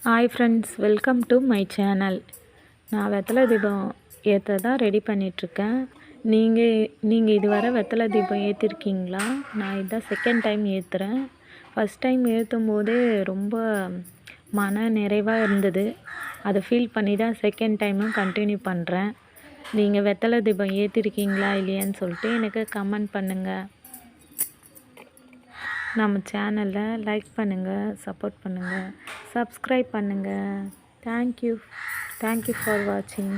Hi friends, welcome to my channel. நான் வெத்தலை தீபம் ஏற்ற தான் ரெடி பண்ணிகிட்ருக்கேன். நீங்கள் இதுவரை வெத்தலை தீபம் ஏற்றிருக்கீங்களா? நான் இதான் செகண்ட் டைம் ஏற்றுறேன். ஃபஸ்ட் டைம் ஏற்றும் போதே ரொம்ப மன நிறைவாக இருந்தது. அதை ஃபீல் பண்ணி தான் செகண்ட் டைமும் கண்டினியூ பண்ணுறேன். நீங்கள் வெத்தலை தீபம் ஏற்றிருக்கீங்களா இல்லையான்னு சொல்லிட்டு எனக்கு கமெண்ட் பண்ணுங்கள். நம்ம சேனலை லைக் பண்ணுங்கள், சப்போர்ட் பண்ணுங்கள், சப்ஸ்கிரைப் பண்ணுங்கள். தேங்க்யூ ஃபார் வாட்சிங்.